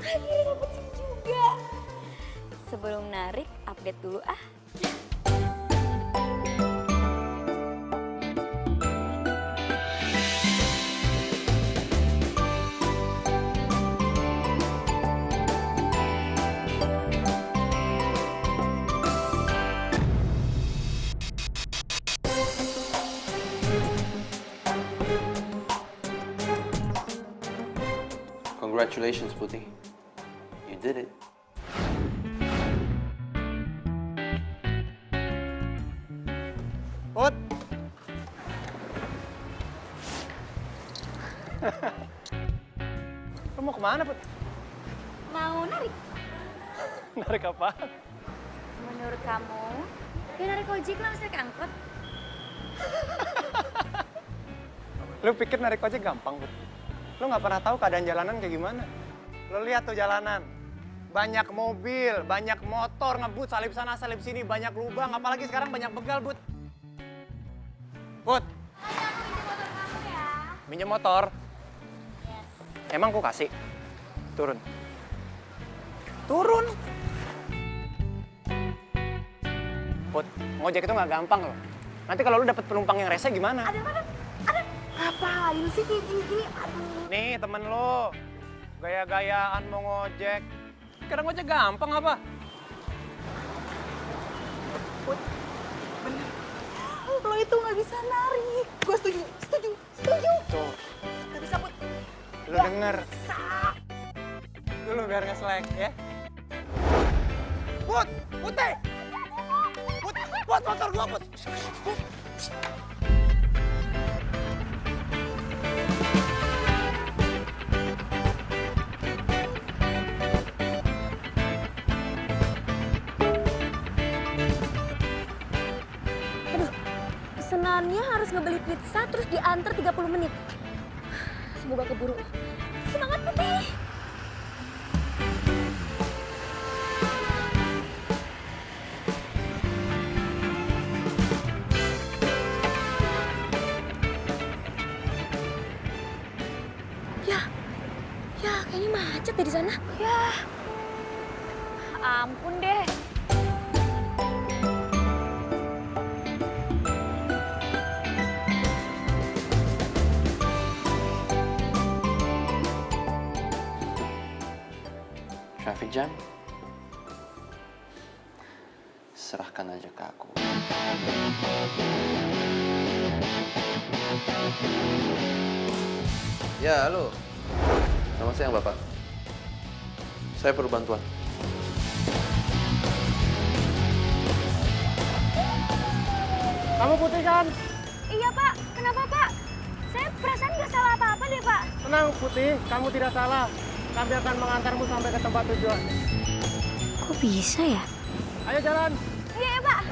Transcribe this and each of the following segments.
Akhirnya dapet SIM juga. Sebelum narik, update dulu ah. Congratulations, Putih. You did it. Put. Lu mau kemana, Put? Mau narik? Narik apa? Menurut kamu, ya narik ojek lah, narik angkot. Lu pikir narik ojek gampang, Put? Lu nggak pernah tahu keadaan jalanan kayak gimana. Lu lihat tuh jalanan. Banyak mobil, banyak motor ngebut, salip sana, salip sini, banyak lubang. Apalagi sekarang banyak begal, Put. Put. Minjem motor. Emang ku kasih? Turun. Turun. Put, ngojek itu nggak gampang loh. Nanti kalau lu dapet penumpang yang rese gimana? Ada. Ngapain sih kayak gini? Aduh. Nih temen lo, gaya-gayaan mau ngojek. Kira ngojek gampang apa? Put, bener. Lo itu nggak bisa narik. Gue setuju. Tuh, Gak bisa, Put. lu denger. Dulu biar nge-slack ya. Put, Putih! Put, motor gua, Put! Pesenannya harus ngebeli pizza terus diantar 30 menit. Semoga keburu. Semangat, Putih! Ya, kayaknya macet deh di sana. Ya, ampun deh. Traffic jam? Serahkan aja ke aku. Ya, halo. Selamat siang, Bapak. Saya perlu bantuan. Kamu Putih kan? Iya, Pak. Kenapa, Pak? Saya perasaan nggak salah apa-apa deh, Pak. Tenang Putih, kamu tidak salah. Kami akan mengantarmu sampai ke tempat tujuan. Kok bisa ya? Ayo jalan. Iya, ya, Pak.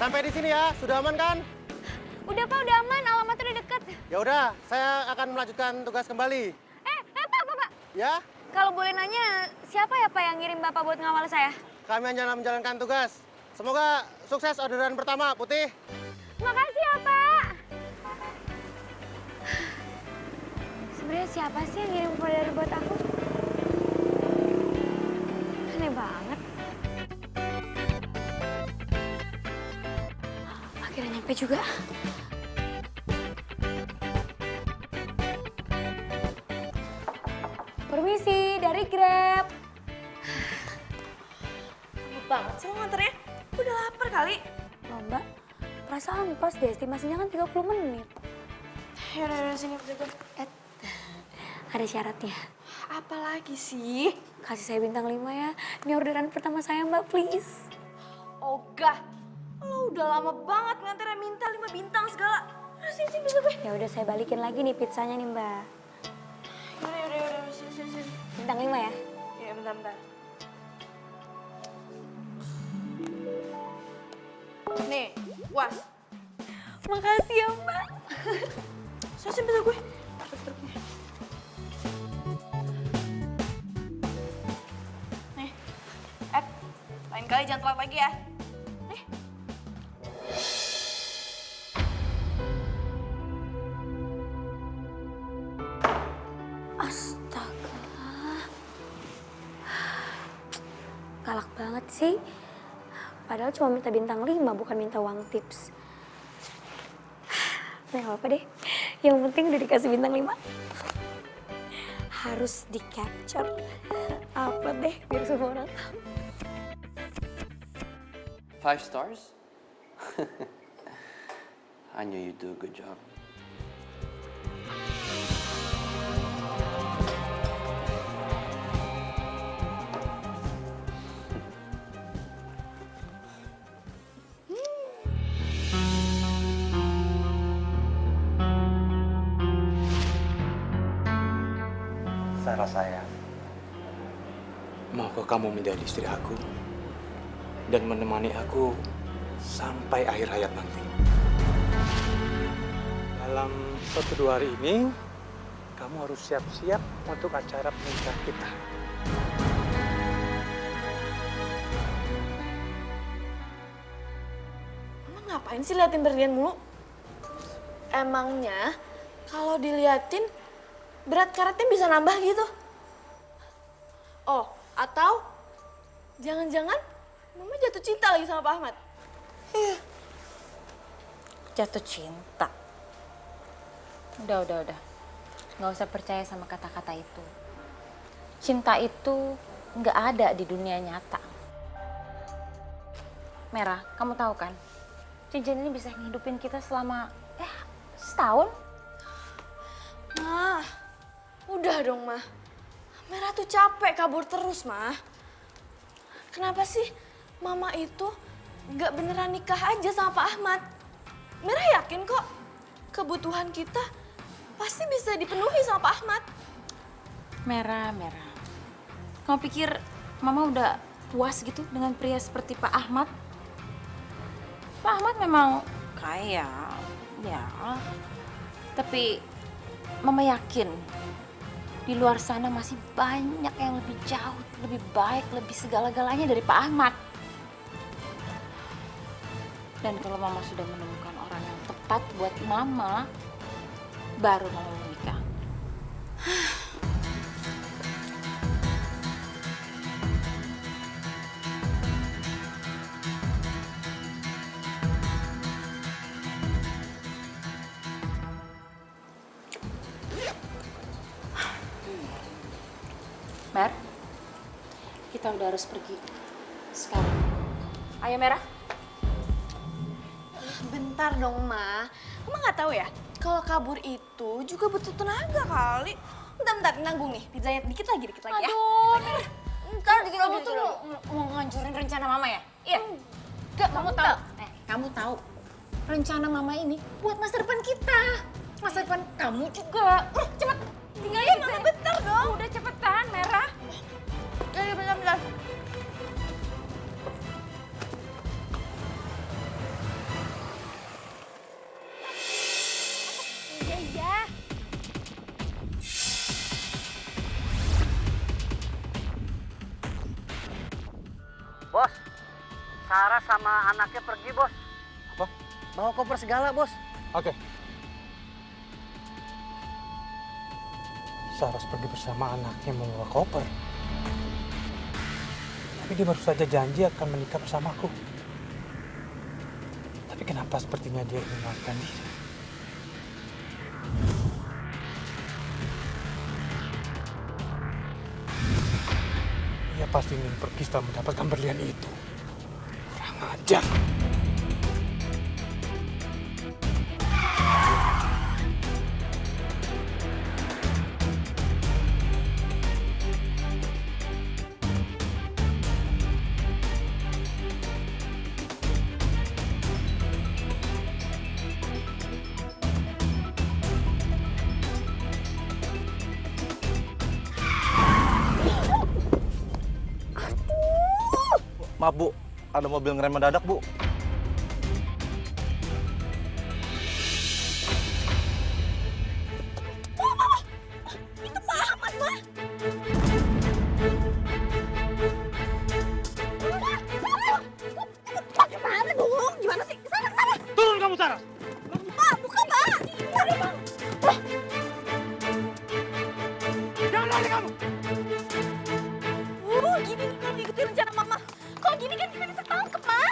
Sampai di sini ya, sudah aman kan? Udah, Pak, udah aman. Alamatnya udah deket. Ya udah, saya akan melanjutkan tugas kembali. Pak. Ya? Kalau boleh nanya, siapa ya Pak yang ngirim Bapak buat ngawal saya? Kami hanya menjalankan tugas. Semoga sukses orderan pertama, Putih. Makasih ya Pak. Sebenarnya siapa sih yang ngirim order buat aku? Aneh banget. Akhirnya nyampe juga. Permisi, dari Grab. Lama banget sih lo nganternya. Gue udah lapar kali. Loh Mbak, perasaan pas deh, estimasinya kan 30 menit. Yaudah, sini putih gue. Ada syaratnya. Apa lagi sih? Kasih saya bintang 5 ya. Ini orderan pertama saya Mbak, please. Ogah, lo udah lama banget nganternya minta 5 bintang segala. Udah sini putih gue. Ya udah saya balikin lagi nih pizzanya nih Mbak. Yaudah, sini. Bintang 5 ya. Ya, bentar. Nih, puas. Makasih ya Mbak. Sini putih gue. Nih, lain kali jangan telat lagi ya. Nih. Astaga. Galak banget sih. Padahal cuma minta bintang 5, bukan minta uang tips. Nah, gak apa deh. Yang penting udah dikasih bintang 5. Harus di-capture. Apa deh, biar semua orang tahu. 5 stars? I knew you'd do a good job. Sarah sayang, Maukah kamu menjadi istri aku dan menemani aku sampai akhir hayat nanti? Dalam 1-2 hari ini, kamu harus siap-siap untuk acara pernikahan kita. Emang ngapain sih liatin berlian mulu? Emangnya kalau diliatin berat karetnya bisa nambah gitu? Oh, atau jangan-jangan Mama jatuh cinta lagi sama Pak Ahmad? Jatuh cinta. Udah. Nggak usah percaya sama kata-kata itu. Cinta itu nggak ada di dunia nyata. Merah, kamu tahu kan? Cincin ini bisa ngehidupin kita selama setahun. Mah, udah dong, Mah. Merah tuh capek kabur terus, Mah. Kenapa sih Mama itu nggak beneran nikah aja sama Pak Ahmad? Merah yakin kok kebutuhan kita pasti bisa dipenuhi sama Pak Ahmad. Merah. Kamu pikir Mama udah puas gitu dengan pria seperti Pak Ahmad? Pak Ahmad memang kaya, ya. Tapi Mama yakin di luar sana masih banyak yang lebih jauh, lebih baik, lebih segala-galanya dari Pak Ahmad. Dan kalau Mama sudah menemukan orang yang tepat buat Mama, baru Mama menikah. Mer, kita udah harus pergi sekarang. Ayo Merah. Bentar dong, Ma. Mama nggak tahu ya, kalau kabur itu juga butuh tenaga kali. Bentar, nanggung nih. Pizzanya dikit lagi ya. Aduh, Ntar dikit kamu tuh mau ngancurin rencana Mama ya? Iya. Enggak, kamu tahu rencana Mama ini buat masa depan kita. Masa depan kamu juga. Cepet, tinggalin Mama, bentar dong. Udah cepetan, Merah. Ya, bentar. Iya. Bos, Sarah sama anaknya pergi, Bos. Apa? Bawa koper segala, Bos. Oke. Saras pergi bersama anaknya membawa koper. Tapi dia baru saja janji akan menikah bersamaku. Tapi kenapa sepertinya dia ingin melarikan diri? Dia pasti ingin pergi setelah mendapatkan berlian itu. Kurang ajar. Maaf Bu, ada mobil ngerem mendadak Bu. Itu Pak Ahmad, Ma. Gimana dong? Gimana sih? Sana, sana. Turun kamu, Saras! Pak, bukan, Pak. Ada, Pak. Jangan lari kamu! Gini nih kalau ngikutin rencana Mama. Kalau gini kan kita bisa tangkep, Ma.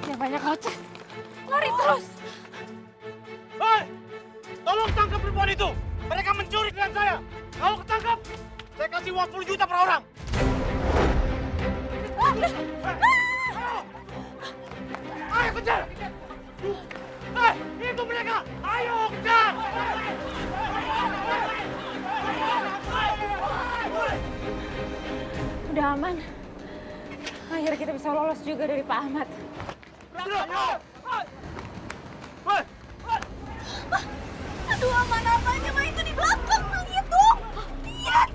Yang banyak ngoceh. Lari terus. Hei! Tolong tangkap perempuan itu! Mereka mencuri dengan saya! Kalau ketangkap, saya kasih uang 10 juta per orang! Ayo kejar! Hei! Itu mereka! Ayo kejar! Udah aman. Akhirnya kita bisa lolos juga dari Pak Ahmad. Aduh, aman apanya, Ma. Itu di belakang. Ma, lihat dong. Lihat.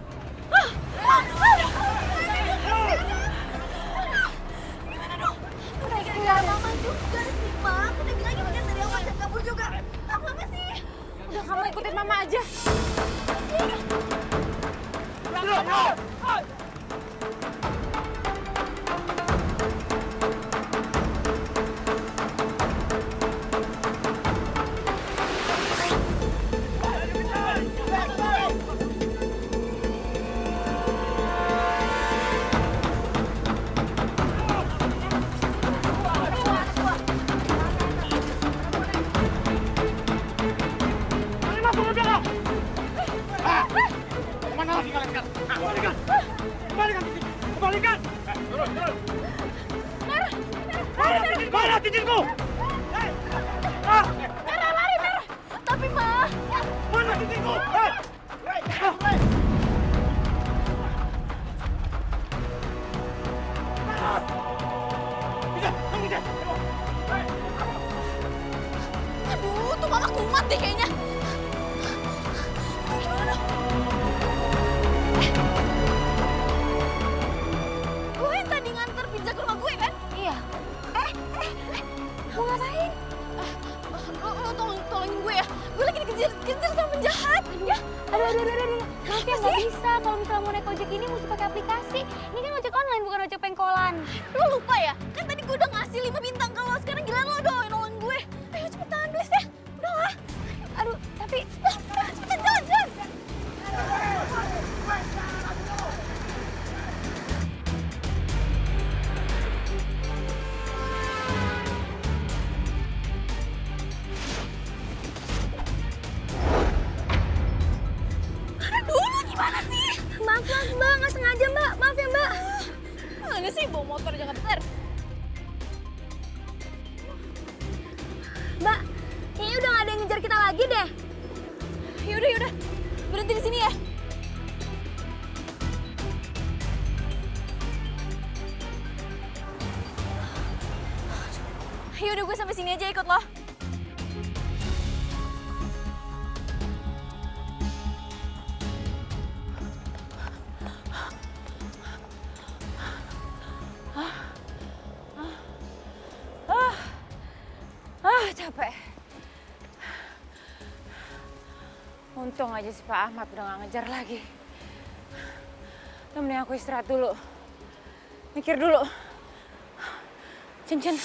Gimana dong? Udah gak Mama juga sih, Ma. Aku udah bilangin kan dari awal jangan kabur juga. Apa sih? Udah kamu ikutin Mama aja. Kemana lagi kalian sekarang? Kembalikan! Kembalikan cincin! Kembalikan! Turun, turun! Mana cincinku? Merah, lari, Merah. Tapi, Ma. Mana cincinku? Aduh, tuh Mama kumat deh kayaknya. Gimana? Gue yang tadi nganter pizza ke rumah gue kan? Iya. Mau ngapain? Lo tolongin gue ya. Gue lagi dikejar sama penjahat. Ya. Aduh. Maaf ya, nggak bisa. Kalau misalnya mau naik ojek ini mesti pakai aplikasi. Ini kan ojek online, bukan ojek pengkolan. Lo lupa ya? Kan tadi gue udah ngasih 5 bintang ke lo. Sekarang giliran lo dong yang nolongin gue. Ayo cepetan, please ya. Udah lah. Aduh, tapi Cepetan, jalan. Aduh, lo gimana sih? maaf Mbak, nggak sengaja Mbak. Maaf ya Mbak. Mana sih bawa motor jangan bener. Mbak, kayaknya udah nggak ada yang ngejar kita lagi deh. Yaudah. Berhenti di sini ya. Yaudah, gue sampai sini aja ikut lo. Capek. Untung aja si Pak Ahmad udah gak ngejar lagi. Udah mending aku istirahat dulu. Mikir dulu. Cincin.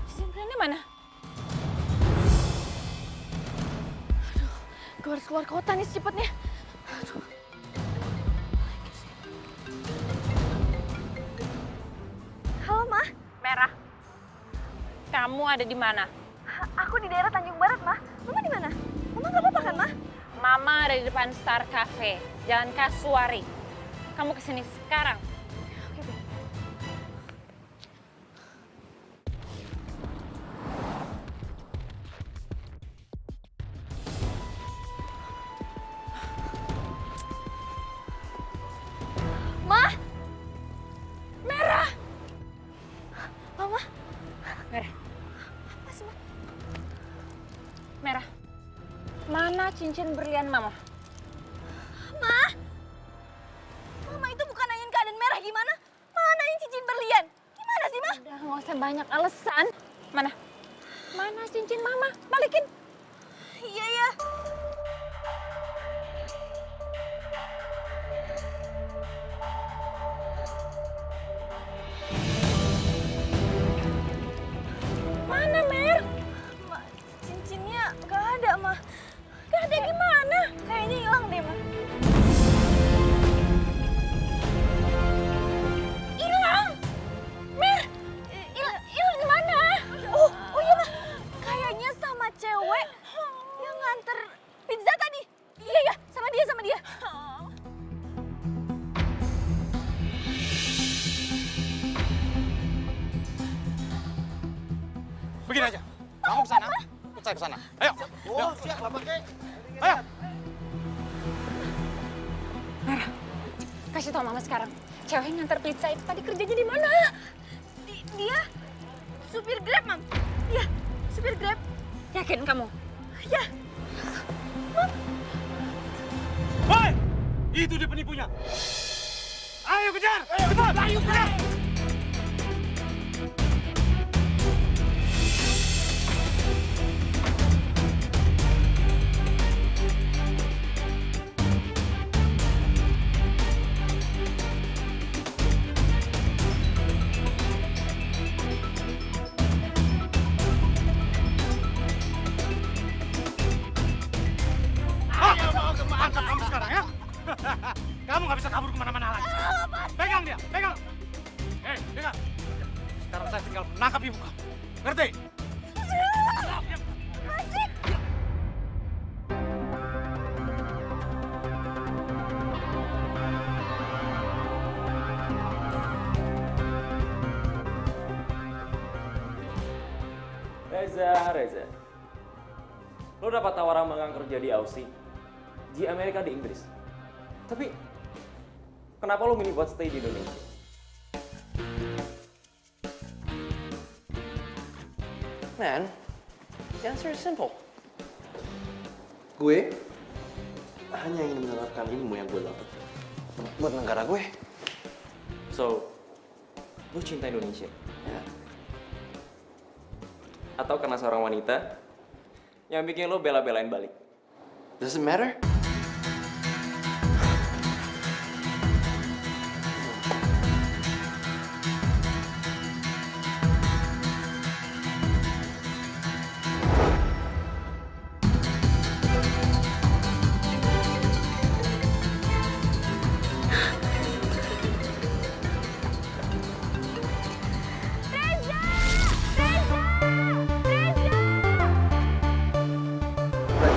Cincin berliannya mana? Gue harus keluar kota nih secepatnya. Halo, Ma. Merah. Kamu ada di mana? Aku di daerah Tanjung Barat, Ma. Mama di mana? Mama nggak apa-apa kan, Ma? Mama ada di depan Star Cafe, Jalan Kasuari. Kamu kesini sekarang. Oke, Be. Ma! Merah. Mama! Merah. Apa sih, Ma? Merah. Mana cincin berlian Mama? Ma! Mama itu bukan nanyain keadaan Merah gimana? Mama nanyain cincin berlian. Gimana sih, Ma? Udah nggak usah banyak alasan. Mana? Mana cincin Mama? Balikin. Iya, ya. Mana Mer? Ma, cincinnya nggak ada, Ma. Nggak ada gimana? Kayaknya hilang deh, Ma. Hilang. Mer, hilang di mana? Oh iya, Ma. Kayaknya sama cewek yang nganter pizza tadi. Iya, ya, sama dia, sama dia. Begini aja. Kamu ke sana, ikut saya ke sana. Ayo. Oh, siap, Bapak. Ayo. Merah, kasih tau Mama sekarang. Cewek yang nganter pizza itu tadi kerjanya di mana? Dia supir Grab, Mam. Iya, supir Grab. Yakin kamu? Ya. Woi, itu dia penipunya. Ayo kejar, cepat, ayo kejar. Angkat kamu sekarang ya. Kamu nggak bisa kabur kemana-mana lagi. Pegang dia, pegang. Hei, dengar. Sekarang saya tinggal menangkap ibu kamu. Ngerti? Reza. Lo dapat tawaran magang kerja di Aussie, di Amerika, di Inggris. Tapi, kenapa lo milih buat stay di Indonesia? Man, the answer is simple. Gue hanya ingin menerapkan ilmu yang gue dapat buat negara gue. So, lo cinta Indonesia? Ya. Atau karena seorang wanita yang bikin lo bela-belain balik? Does it matter?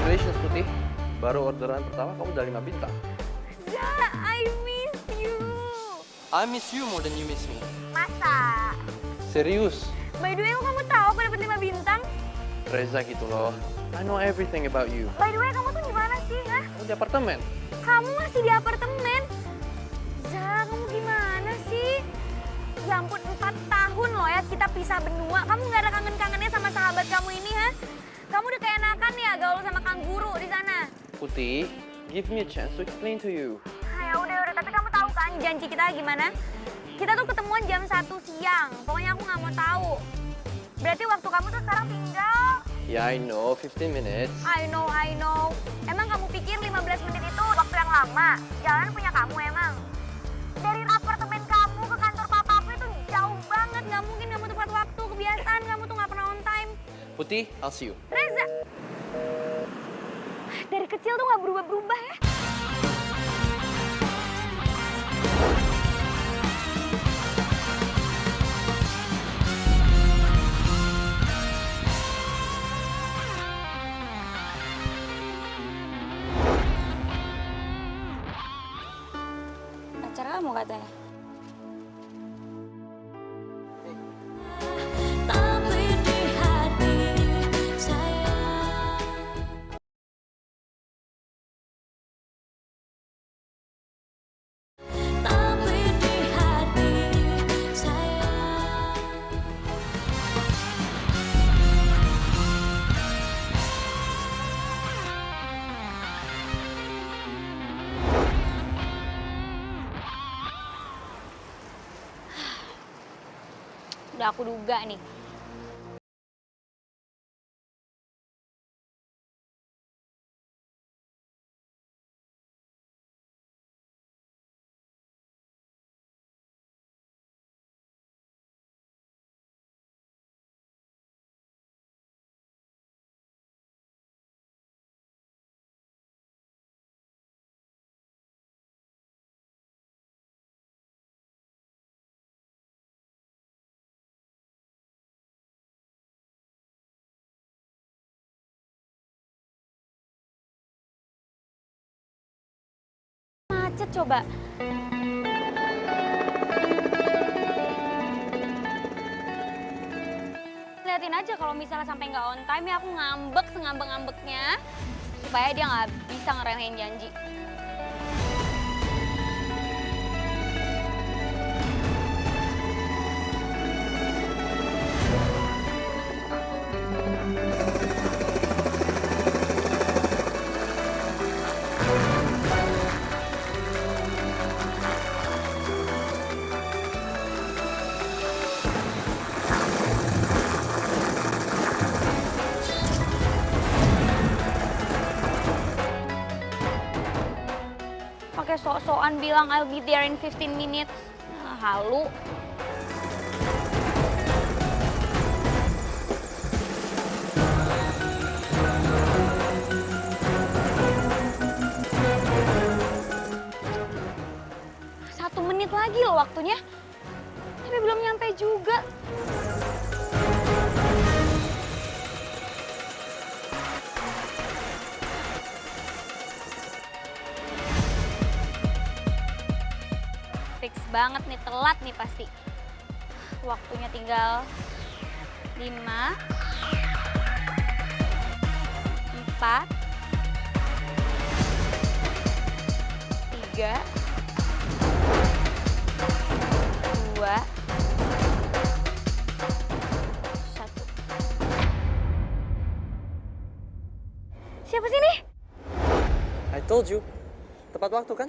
Congratulations Putih, baru orderan pertama kamu udah 5 bintang. Ja, I miss you. I miss you more than you miss me. Masa? Serius, By the way, kamu tahu aku dapat 5 bintang? Reza gitu loh. I know everything about you. By the way, kamu tuh di mana sih, ha? Kamu di apartemen. Kamu masih di apartemen? Ja, kamu gimana sih? Ya ampun, 4 tahun loh ya kita pisah benua. Kamu nggak ada kangen-kangennya sama sahabat kamu ini, ha? Kamu udah kayak enakan ya gaul sama Kang Guru di sana. Putih, give me a chance to explain to you. Ya udah, tapi kamu tahu kan janji kita gimana? Kita tuh ketemuan jam 1 siang. Pokoknya aku nggak mau tahu. Berarti waktu kamu tuh sekarang tinggal... Yeah, I know, 15 minutes. I know. Emang kamu pikir 15 menit itu waktu yang Ama, jalan punya kamu emang. Dari apartemen kamu ke kantor papaku itu jauh banget. Nggak mungkin kamu tepat waktu. Kebiasaan kamu tuh nggak pernah on time. Putih, I'll see you. Reza! Dari kecil tuh nggak berubah-berubah ya. Pacar kamu katanya. Udah aku duga nih. Macet coba. Liatin aja kalau misalnya sampai nggak on time ya aku ngambek sengambek-ngambeknya supaya dia nggak bisa ngeremehin janji. Pakai sok-sokan bilang I'll be there in 15 minutes. Halu. Satu menit lagi loh waktunya. Tapi belum nyampe juga. Fix banget nih, telat nih pasti. Waktunya tinggal 5, 4, 3, 2, 1. Siapa sih nih? I told you. Tepat waktu kan?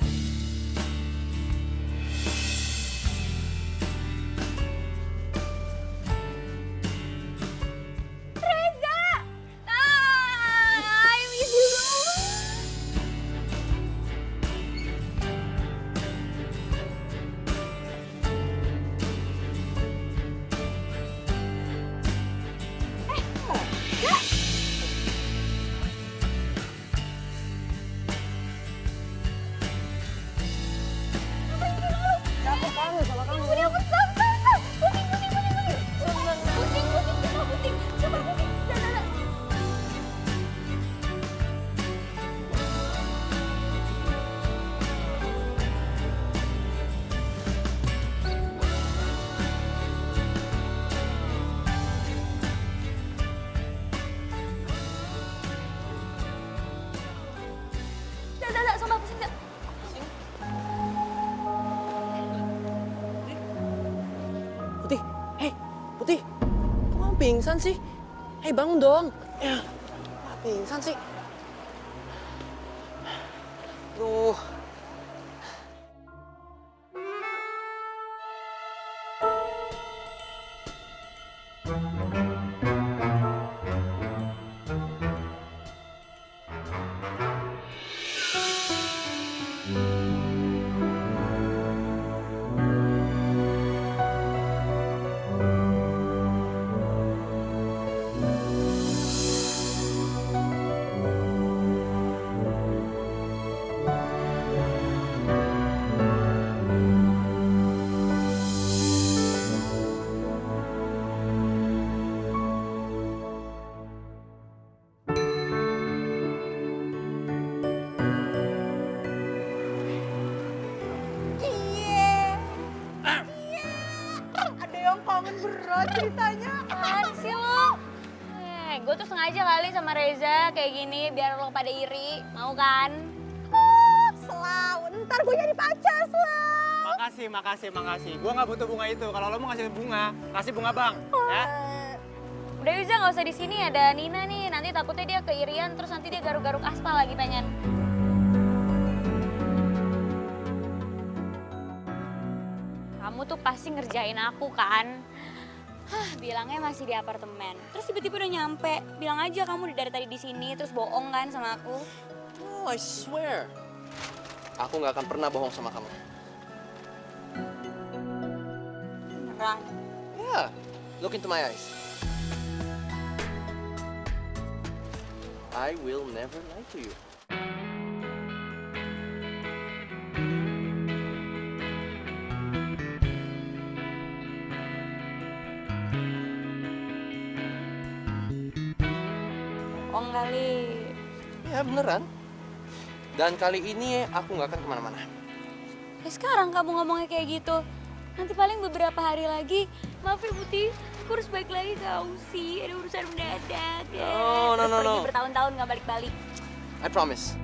Putih, hei, Putih, kok kamu pingsan sih? Hei, bangun dong. Ya, pingsan sih. Duh. banget ceritanya. Apaan sih lo? Gue tuh sengaja kali sama Reza kayak gini biar lo pada iri, mau kan? Selaw, ntar gue jadi pacar, Selaw. Makasih. Gue nggak butuh bunga itu. Kalau lo mau ngasih bunga, kasih bunga bang. Ya? Udah Reza nggak usah di sini, ada Nina nih. Nanti takutnya dia keirian terus nanti dia garuk-garuk aspal lagi pengen. Kamu tuh pasti ngerjain aku kan? Bilangnya masih di apartemen. Terus tiba-tiba udah nyampe. Bilang aja kamu dari tadi di sini terus bohong kan sama aku. Oh, I swear. Aku nggak akan pernah bohong sama kamu. Beneran. Yeah, look into my eyes. I will never lie to you. Bohong kali. Ya beneran. Dan kali ini aku nggak akan kemana-mana. Sekarang kamu ngomongnya kayak gitu. Nanti paling beberapa hari lagi, maaf ya Putih, aku harus balik lagi ke Ausi. Ada urusan mendadak ya. No. Pergi bertahun-tahun nggak balik-balik. I promise.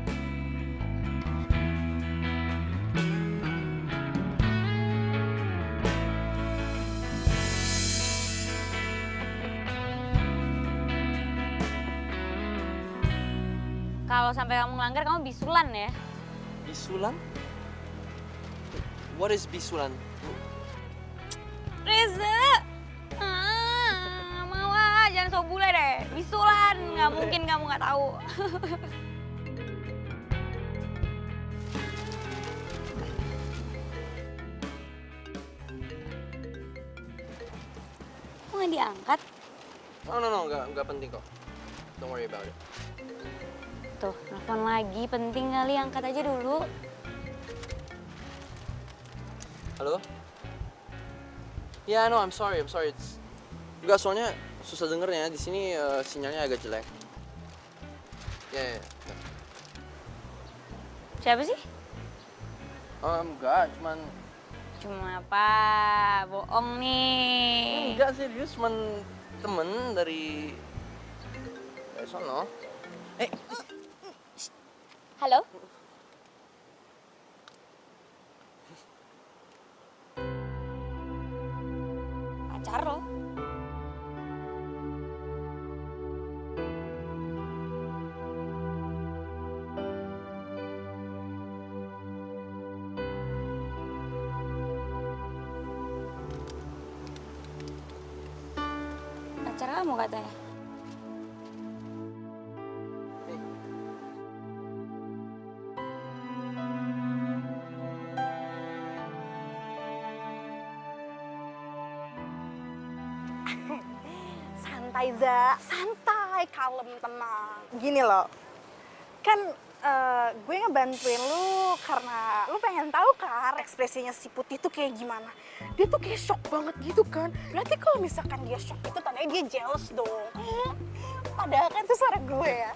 Kalau sampai kamu ngelanggar, kamu bisulan ya. Bisulan? What is bisulan? Reza! Mau jangan sok bule deh. Bisulan, nggak mungkin kamu nggak tahu. Kok nggak diangkat? No, nggak penting kok. Don't worry about it. Tuh, telepon lagi. Penting kali, angkat aja dulu. Halo? Ya, no, I'm sorry. Enggak, soalnya susah dengernya. Di sini sinyalnya agak jelek. Ya. Siapa sih? Enggak, Cuma apa? Bohong nih. Enggak, serius, cuman temen dari sono. Halo? Pacar lo? Pacar kamu katanya? Santai, Za. Santai, kalem, tenang. Gini loh, kan gue ngebantuin lu karena lu pengen tahu kan ekspresinya si Putih tuh kayak gimana. Dia tuh kayak shock banget gitu kan. Berarti kalau misalkan dia shock itu tandanya dia jealous dong. Padahal kan itu suara gue ya.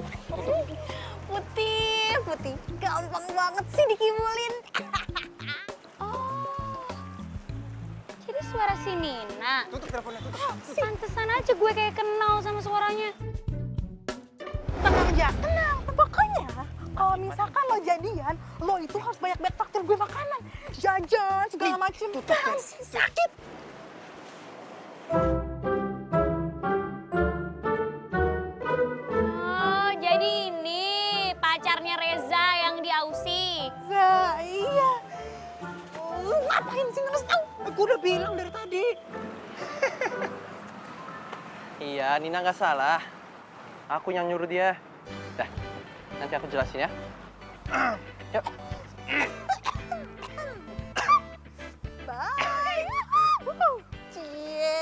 Putih, gampang banget sih dikibulin. Jadi suara si Nina. Tutup teleponnya, tutup. Pantesan aja gue kayak kenal sama suaranya. Tenang aja, tenang. Pokoknya kalau misalkan lo jadian, lo itu harus banyak-banyak traktir gue makanan. Jajan, segala macem. Sakit. Oh, jadi ini pacarnya Reza yang di Ausi. Nah, iya. Lu ngapain sih ngeres tau? Gue udah bilang dari tadi. Iya, Nina nggak salah. Aku yang nyuruh dia. Dah, nanti aku jelasin ya. Yuk. Bye. Cie.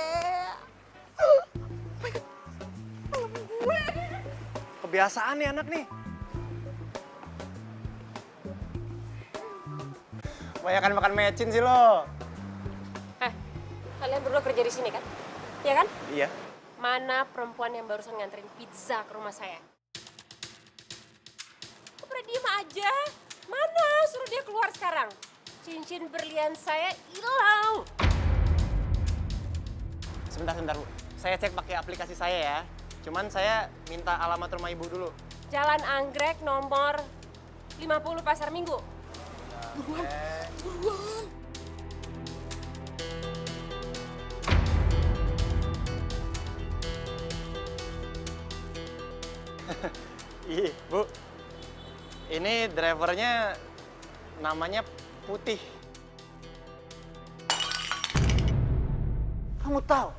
Kebiasaan nih anak nih. Banyakan makan mecin sih lo. Kalian berdua kerja di sini kan? Iya kan? Iya. Mana perempuan yang barusan nganterin pizza ke rumah saya? Kok pada diem aja? Mana? Suruh dia keluar sekarang. Cincin berlian saya hilang. Sebentar, Bu. Saya cek pakai aplikasi saya ya. Cuman saya minta alamat rumah Ibu dulu. Jalan Anggrek nomor 50 Pasar Minggu. Buruan. Ih, Bu. Ini drivernya namanya Putih. Kamu tahu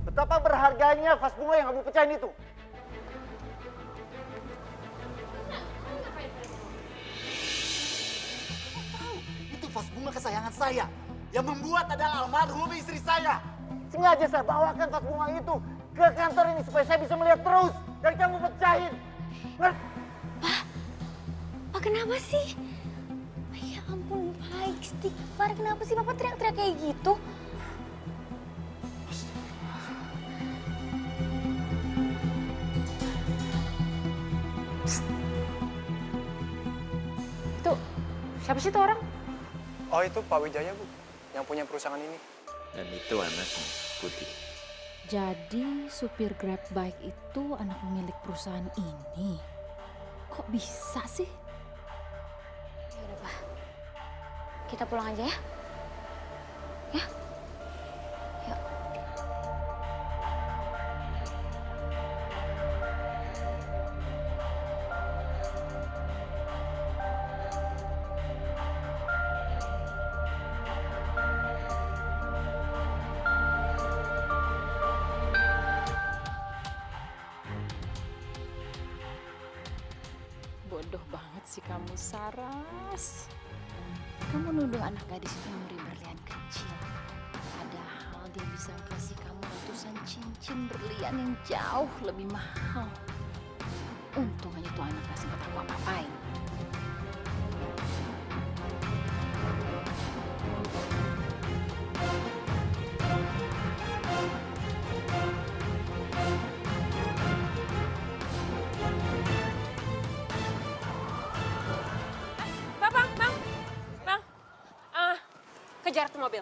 betapa berharganya vas bunga yang kamu pecahin itu? Itu vas bunga kesayangan saya. Yang membuat adalah almarhum istri saya. Sengaja saya bawakan vas bunga itu ke kantor ini supaya saya bisa melihat terus dan kamu pecahin. Pak kenapa sih? Ya ampun, Pak, istighfar. Kenapa sih Bapak teriak-teriak kayak gitu? Itu, siapa sih itu orang? Oh, itu Pak Wijaya, Bu. Yang punya perusahaan ini. Dan itu anaknya, Putih. Jadi supir Grab Bike itu anak pemilik perusahaan ini. Kok bisa sih? Ya udah, Pak. Kita pulang aja ya. Ya. Yuk. Bodoh banget sih kamu, Saras. Kamu nuduh anak gadis itu nyuri berlian kecil. Padahal dia bisa kasih kamu ratusan cincin berlian yang jauh lebih mahal. Untung aja tuh anak gak sempat aku apa-apain. Kejar tuh mobil.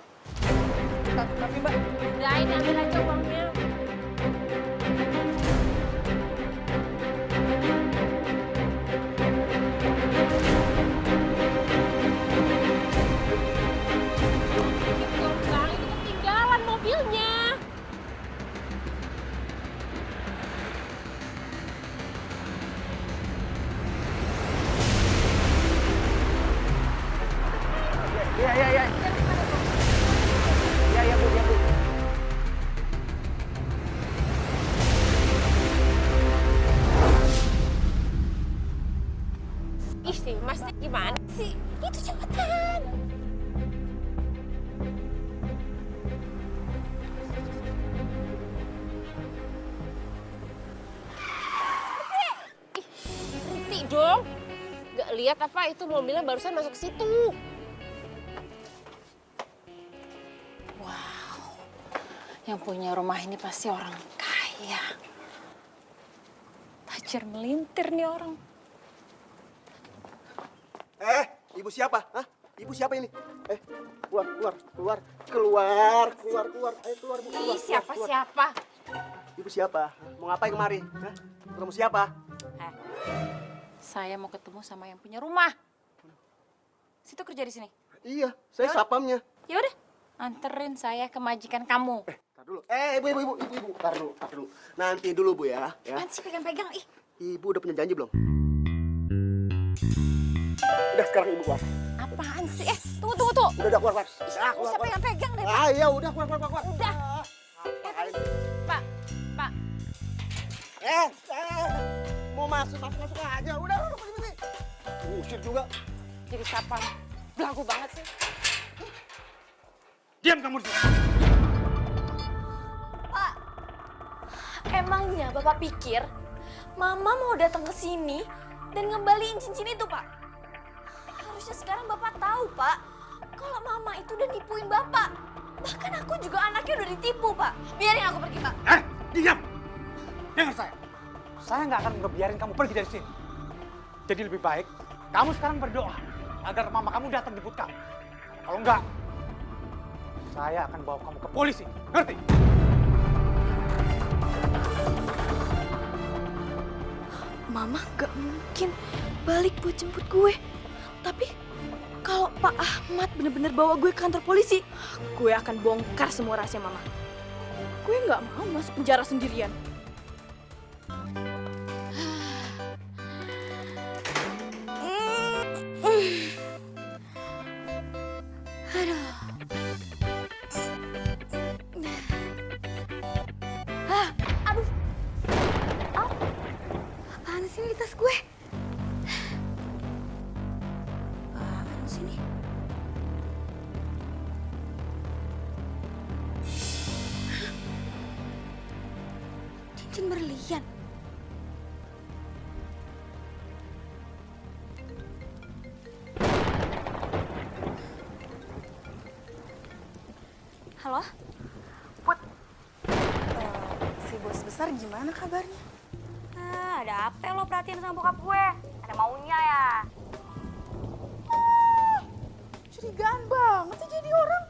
Tapi Mbak, Udah, ini ambil aja uangnya. Bang, itu ketinggalan mobilnya. Iya. Iya, Bu. Ih sih, Mas, gimana sih? Itu cepetan. Berhenti dong. Gak lihat apa itu mobilnya barusan masuk ke situ. Wow, yang punya rumah ini pasti orang kaya. Tajir melintir nih orang. Ibu siapa? Hah? Ibu siapa ini? Keluar. Ayo keluar, Bu. Ih, siapa-siapa? Ibu siapa? Mau ngapain kemari? Hah? Ketemu siapa? Saya mau ketemu sama yang punya rumah. Situ kerja di sini. Iya, saya sapamnya. Ya udah, anterin saya ke majikan kamu. Tar dulu. Ibu. Tar dulu. Nanti dulu, Bu ya. Apaan sih pegang-pegang? Ih, Ibu udah punya janji belum? Udah sekarang Ibu keluar. apaan sih? Tunggu. Udah keluar. Nggak usah pegang-pegang deh. Iya, udah keluar. Udah. Pak. Mau masuk aja. Udah pergi. Usir juga. Jadi sapam. Belagu banget sih. Diam kamu di sini. Pak, emangnya Bapak pikir Mama mau datang ke sini dan ngembaliin cincin itu, Pak? Harusnya sekarang Bapak tahu, Pak, kalau Mama itu udah nipuin Bapak. Bahkan aku juga anaknya udah ditipu, Pak. Biarin aku pergi, Pak. Diam. Dengar saya. Saya nggak akan ngebiarin kamu pergi dari sini. Jadi lebih baik kamu sekarang berdoa agar mama kamu datang jemput kamu. Kalau enggak, saya akan bawa kamu ke polisi. Ngerti? Mama gak mungkin balik buat jemput gue. Tapi kalau Pak Ahmad bener-bener bawa gue ke kantor polisi, gue akan bongkar semua rahasia Mama. Gue gak mau masuk penjara sendirian. Aduh. Aduh. Apaan sih ini di tas gue? Apaan sih ini? Cincin berlian. Halo? Si bos besar gimana kabarnya? Ada apa lo perhatiin sama bokap gue? Ada maunya ya? Curigaan banget sih jadi orang.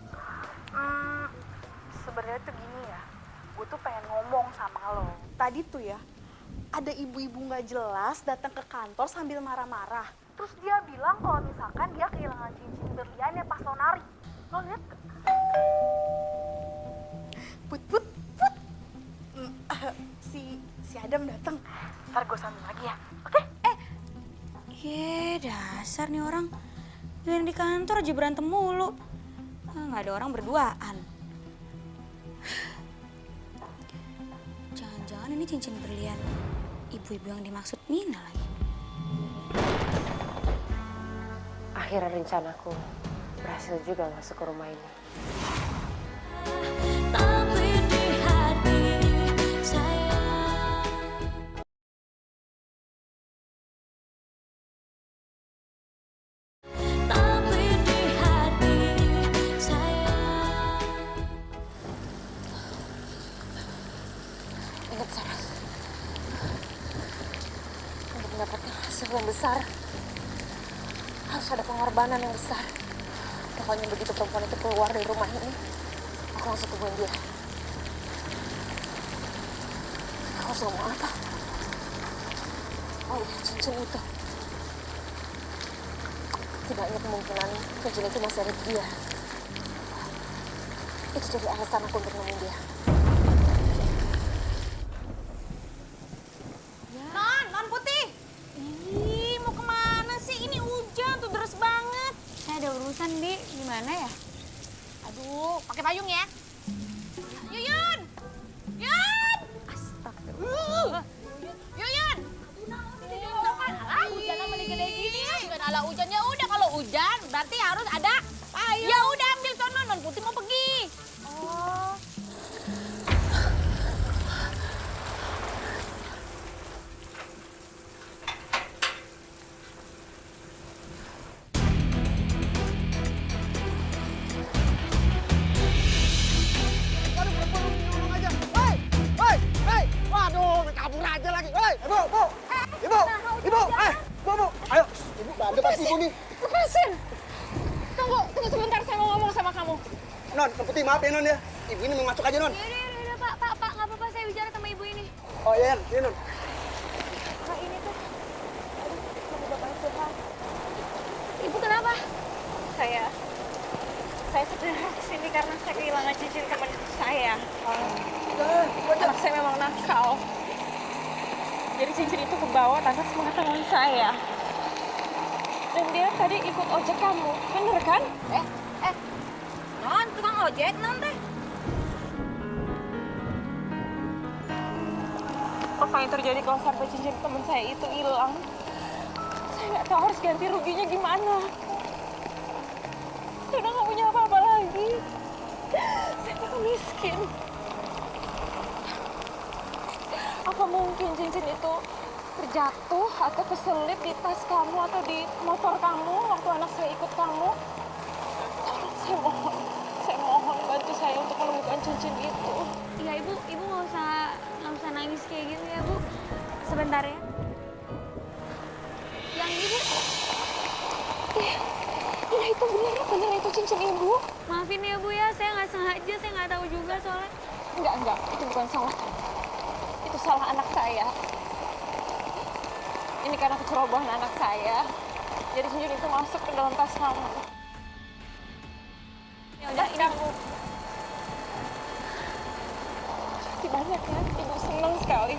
Sebenarnya tuh gini ya, gue tuh pengen ngomong sama lo. Tadi tuh ya, ada ibu-ibu nggak jelas datang ke kantor sambil marah-marah. Terus dia bilang kalau misalkan dia kehilangan cincin berliannya pas lo narik. Lo lihat gak? Put. Si Adam datang. Ntar gue sambil lagi ya. Oke? Dasar nih orang. Dari di kantor aja berantem mulu. Nggak ada orang berduaan. Jangan-jangan ini cincin berlian ibu-ibu yang dimaksud Nina lagi. Akhirnya rencanaku berhasil juga masuk ke rumah ini. Tapi di hati saya. Tapi di hati saya. Ingat Sarah, untuk mendapatkan hasil yang besar harus ada pengorbanan yang besar. Pokoknya begitu perempuan itu keluar dari rumah ini, aku langsung temuin dia. Aku harus ngomong apa? Oh iya, cincin itu. Tidaknya kemungkinan cincin itu masih ada di dia. Itu jadi alasan aku untuk nemuin dia. Non Putih. Ih, mau kemana sih? Ini hujan tuh, deras banget. Saya ada urusan, Bi. Gimana ya? Aduh, pakai payung ya. Yuyun! Yun! Astagfirullah. Yuyun! Hujan apa gede gini? Bukan ala hujannya udah, kalau hujan berarti harus ada payung. Ya udah ambil sono, Non Putih mau pergi. Oh. Waduh, kabur aja lagi. Hei, ibu. Ayo, ibu, ada pasti ibu nih. Lepasin! Tunggu sebentar, saya mau ngomong sama kamu. Non, Putih maaf ya Non ya. Ibu ini mau masuk aja Non. Yaudah, Pak, nggak apa-apa saya bicara sama ibu ini. Oh iya, ini Non. Pak, ini tuh. Aduh, Bapak istirahat. Ibu kenapa? Saya sebenarnya kesini karena saya kehilangan cincin teman saya. Anak saya memang nakal. Jadi cincin itu kebawa atas teman saya. Dan dia tadi ikut ojek kamu, bener kan? Non, tukang ojek, Non teh. Apa yang terjadi kalau sampai cincin teman saya itu hilang? Saya nggak tahu harus ganti ruginya gimana. Saya udah nggak punya apa-apa lagi. Saya tuh miskin. Apa mungkin cincin itu terjatuh atau keselip di tas kamu atau di motor kamu waktu anak saya ikut kamu? Saya mohon bantu saya untuk menemukan cincin itu. Iya, Ibu nggak usah nangis kayak gini ya, Bu. Sebentar ya. Yang Ibu. Iya, itu Itu bener itu cincin ibu. Maafin ya Bu ya, saya nggak sengaja, saya nggak tahu juga soalnya. Enggak, itu bukan salah. Itu salah anak saya. Ini karena kecerobohan anak saya. Jadi cincin itu masuk ke dalam tas kamu. Ya udah, ini kamu. Makasih banyak ya, ibu senang sekali.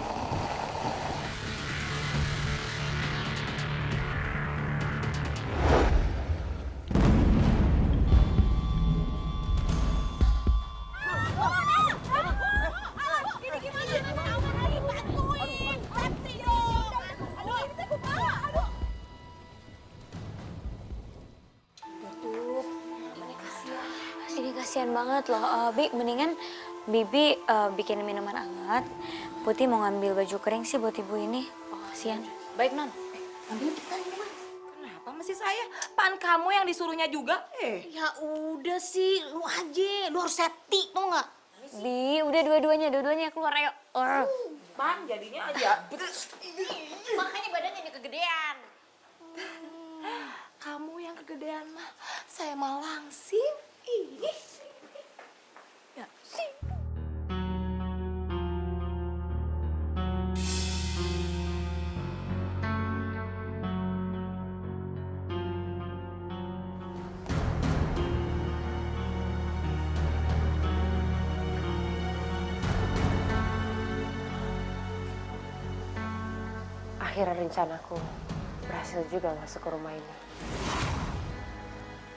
Ini kasihan banget loh, Bi. Mendingan Bibi bikin minuman hangat. Putih mau ngambil baju kering sih buat ibu ini. Kasihan. Baik, Non. Ambil kita minuman. Kenapa masih saya? Pan kamu yang disuruhnya juga? Ya udah sih, lu aja. Lu harus safety, tau nggak? Bi, udah dua-duanya keluar ayo. Pan jadinya aja. Makanya badannya ini kegedean. Kamu yang kegedean mah, saya mah langsing. Ih. Ya, sih. Akhirnya rencanaku berhasil juga masuk ke rumah ini.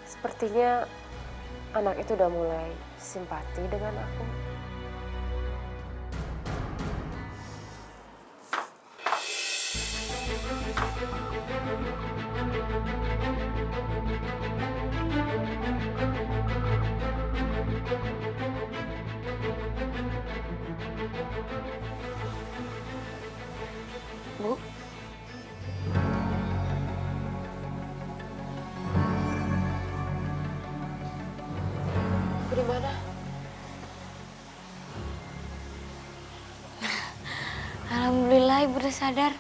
Sepertinya anak itu udah mulai simpati dengan aku. Bu. Di mana? Alhamdulillah ibu udah sadar.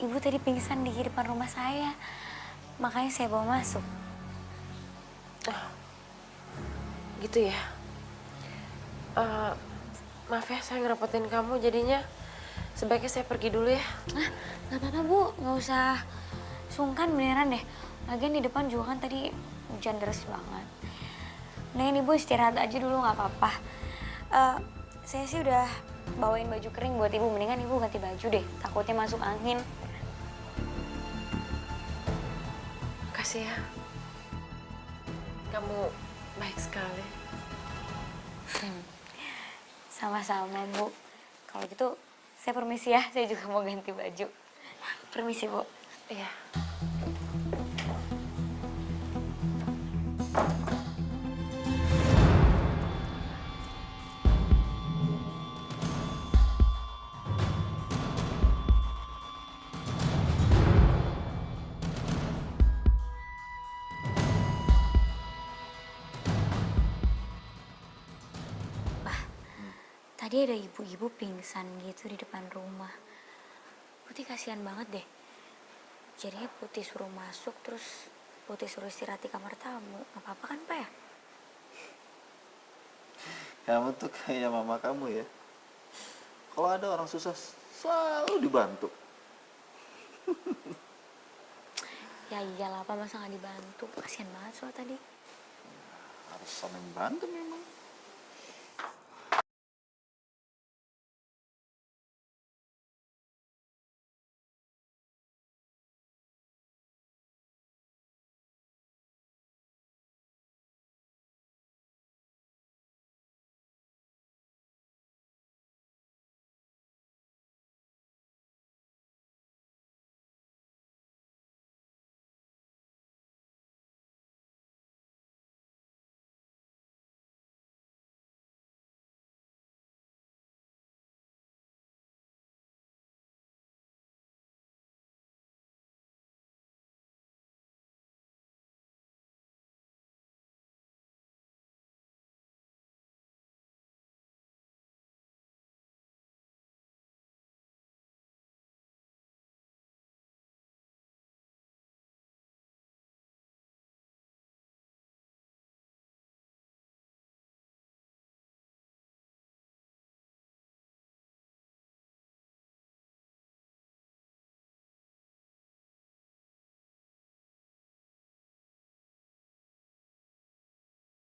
Ibu tadi pingsan di depan rumah saya. Makanya saya bawa masuk. Gitu ya. Maaf ya saya ngerepotin kamu, jadinya sebaiknya saya pergi dulu ya. Gak apa-apa Bu, gak usah sungkan beneran deh. Lagian di depan juga kan tadi hujan deras banget. Mendingan ibu istirahat aja dulu gak apa-apa. Saya sih udah bawain baju kering buat ibu. Mendingan ibu ganti baju deh, takutnya masuk angin. Makasih ya. Kamu baik sekali. Sama-sama Bu. Kalau gitu saya permisi ya, saya juga mau ganti baju. Permisi Bu. Iya. Tadi ada ibu-ibu pingsan gitu di depan rumah. Putih kasihan banget deh. Jadinya Putih suruh masuk, terus Putih suruh istirahat di kamar tamu. Gak apa-apa kan Pak ya? Kamu tuh kayak mama kamu ya. Kalau ada orang susah selalu dibantu. Ya iyalah Pak, masa gak dibantu? Kasihan banget soal tadi. Harus saling bantu memang.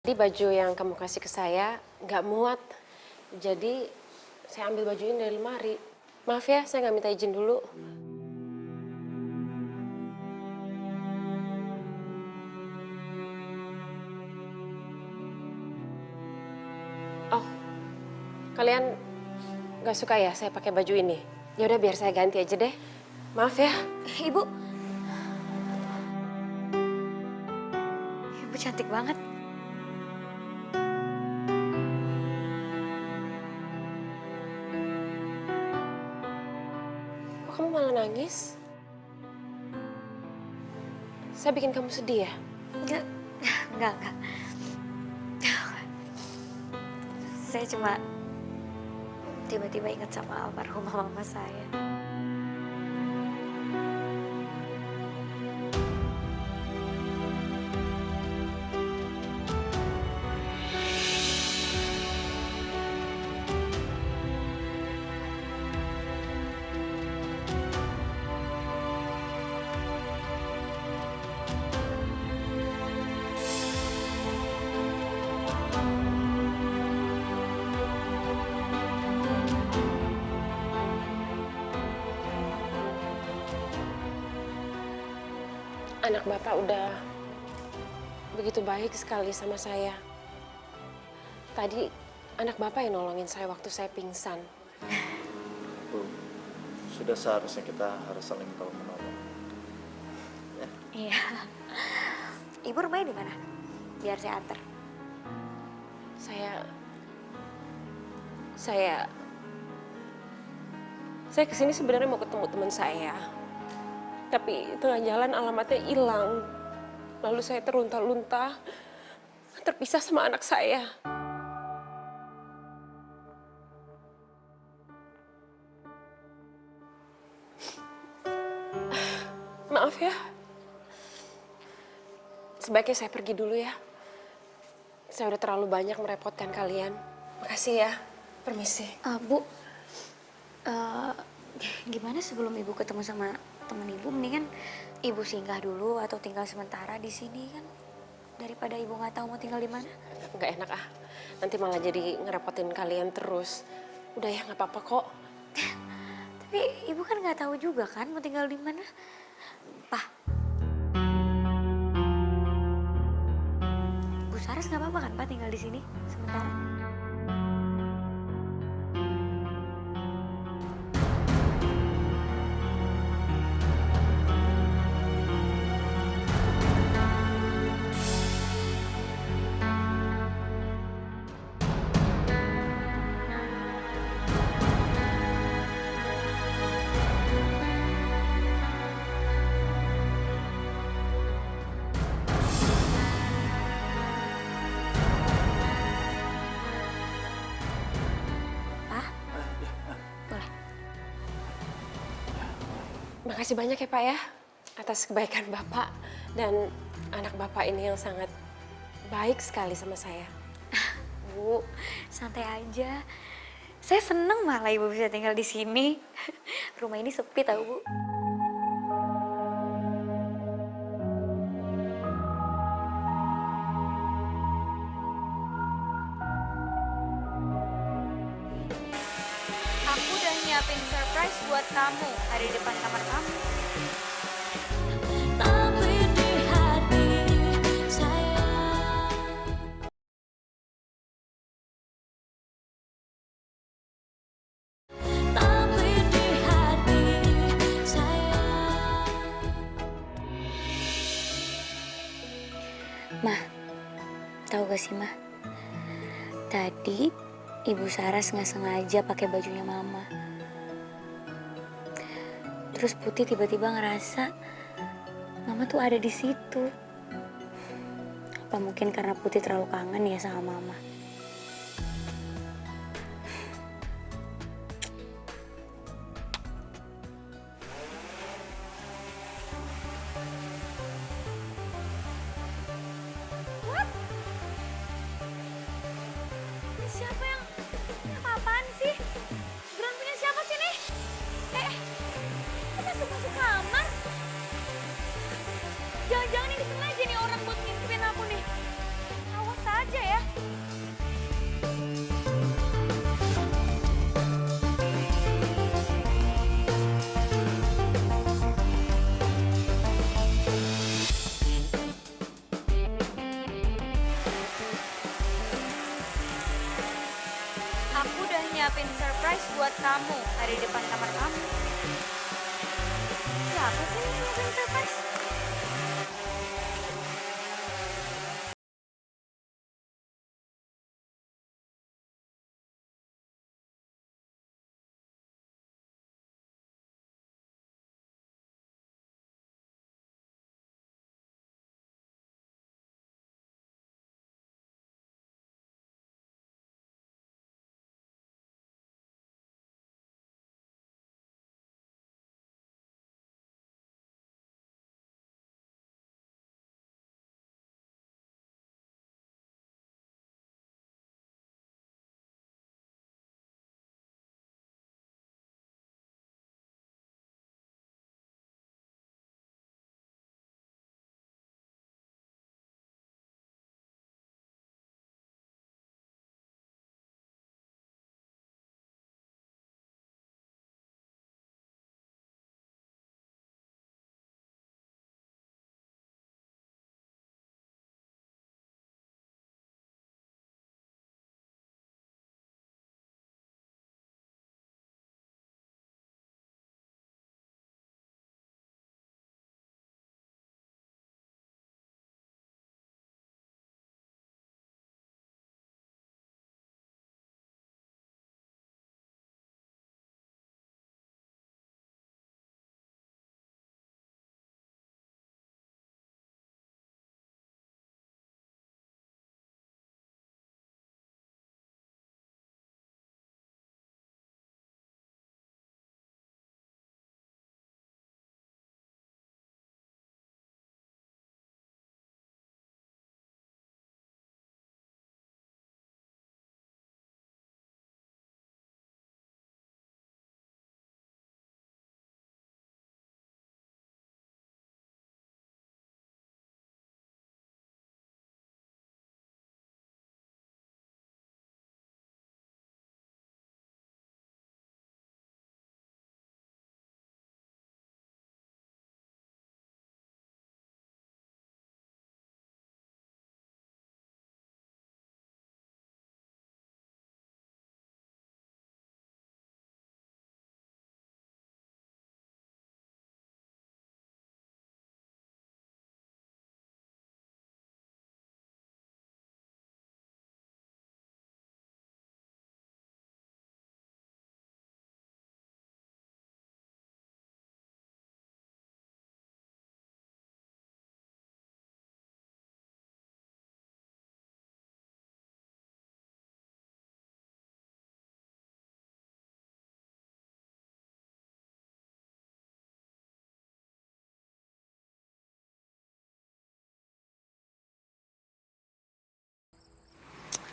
Jadi baju yang kamu kasih ke saya nggak muat. Jadi saya ambil baju ini dari lemari. Maaf ya, saya nggak minta izin dulu. Oh, kalian nggak suka ya saya pakai baju ini? Ya udah biar saya ganti aja deh. Maaf ya. Ibu. Ibu cantik banget. Kok kamu malah nangis? Saya bikin kamu sedih ya? Enggak. Saya cuma tiba-tiba ingat sama almarhumah mama saya. Anak Bapak udah begitu baik sekali sama saya. Tadi anak Bapak yang nolongin saya waktu saya pingsan. Bu, sudah seharusnya kita harus saling tolong menolong. Ya. Iya. Ibu rumahnya di mana? Biar saya antar. Saya kesini sebenarnya mau ketemu teman saya. Tapi tengah jalan alamatnya hilang. Lalu saya terlunta-lunta, terpisah sama anak saya. Maaf ya. Sebaiknya saya pergi dulu ya. Saya udah terlalu banyak merepotkan kalian. Makasih ya. Permisi. Bu, gimana sebelum ibu ketemu sama temen ibu, mendingan ibu singgah dulu atau tinggal sementara di sini kan, daripada ibu nggak tahu mau tinggal di mana. Nggak enak ah, nanti malah jadi ngerepotin kalian terus. Udah ya, nggak apa-apa kok. Tapi ibu kan nggak tahu juga kan mau tinggal di mana. Pak, Bu Saras nggak apa-apa kan Pak tinggal di sini sementara? Makasih banyak ya Pak ya, atas kebaikan Bapak dan anak Bapak ini yang sangat baik sekali sama saya. Bu, santai aja. Saya seneng malah ibu bisa tinggal di sini. Rumah ini sepi tahu Bu. Aku udah nyiapin surprise buat kamu. Ada di depan kamar kamu. Tapi di hati saya Tapi di hati saya Mah, tahu gak sih Mah? Tadi Ibu Saras nggak sengaja pakai bajunya Mama. Terus Putih tiba-tiba ngerasa Mama tuh ada di situ. Apa mungkin karena Putih terlalu kangen ya sama Mama? Ini siapa yang... Ini apa-apaan sih? Drone punya siapa sih nih? Kok masuk kamar? Jangan-jangan ini sengaja nih orang buat ngintipin aku nih. Awas aja nyiapin surprise buat kamu. Ada di depan kamar kamu. Siapa sih yang nyiapin surprise?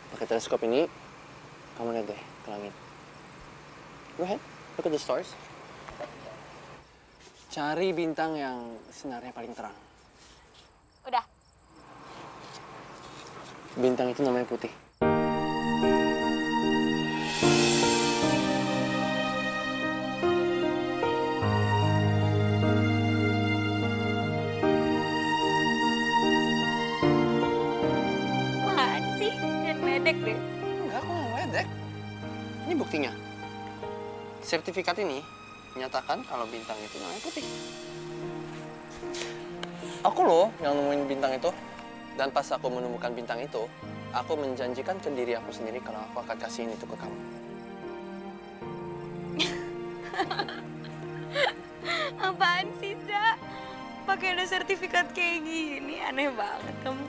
Pakai teleskop ini, kamu lihat deh ke langit. Go ahead, look at the stars. Cari bintang yang sinarnya paling terang. Udah. Bintang itu namanya Putih. Apaan sih? Jangan ledek deh. Enggak, aku nggak ledek. Ini buktinya. Sertifikat ini menyatakan kalau bintang itu namanya Putih. Aku loh yang nemuin bintang itu. Dan pas aku menemukan bintang itu, aku menjanjikan ke diri aku sendiri kalau aku akan kasihin itu ke kamu. Apaan sih, Za? Pakai ada sertifikat kayak gini, aneh banget kamu.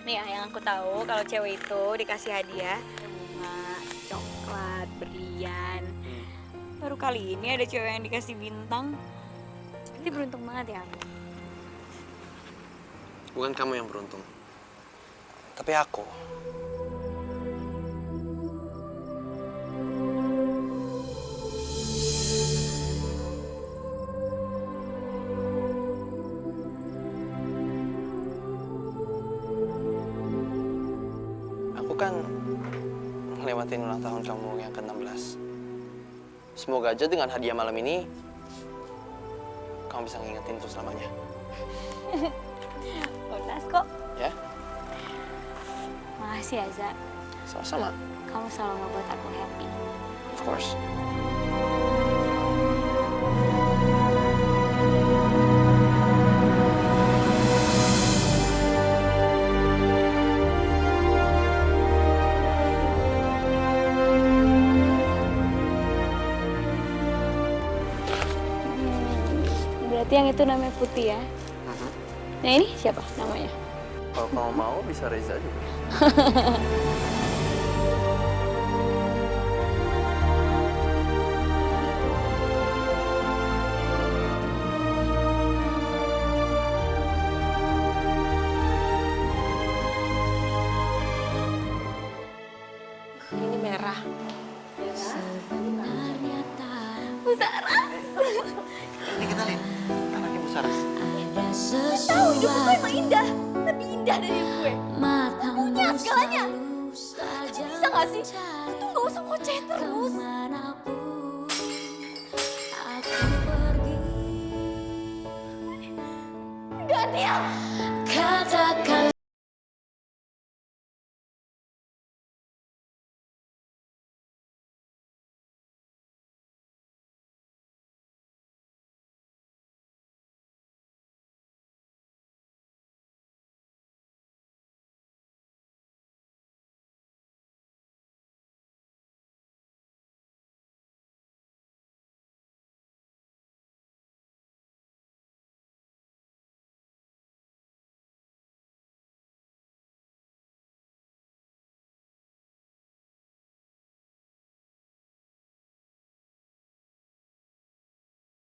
Nih ya, yang aku tahu kalau cewek itu dikasih hadiah bunga, coklat, berlian. Baru kali ini ada cewek yang dikasih bintang. Nanti beruntung banget ya aku. Bukan kamu yang beruntung, tapi aku. Aku kan ngelewatin ulang tahun kamu yang ke-16. Semoga aja dengan hadiah malam ini, kamu bisa ngingetin itu selamanya. Lunas kok. Ya? Makasih ya, Za. Sama-sama. kamu selalu ngebuat aku happy. Of course. Berarti yang itu namanya Putih ya? Nah ini siapa namanya? Kalau kamu mau bisa Reza juga. Ini merah. Bu Saras. Ini kenalin, anaknya Bu Saras. Tahu hidup gue emang indah, lebih indah dari gue. Punya segalanya. Bisa gak sih? Lu tuh gak usah ngoceh terus. Daniel! Katakan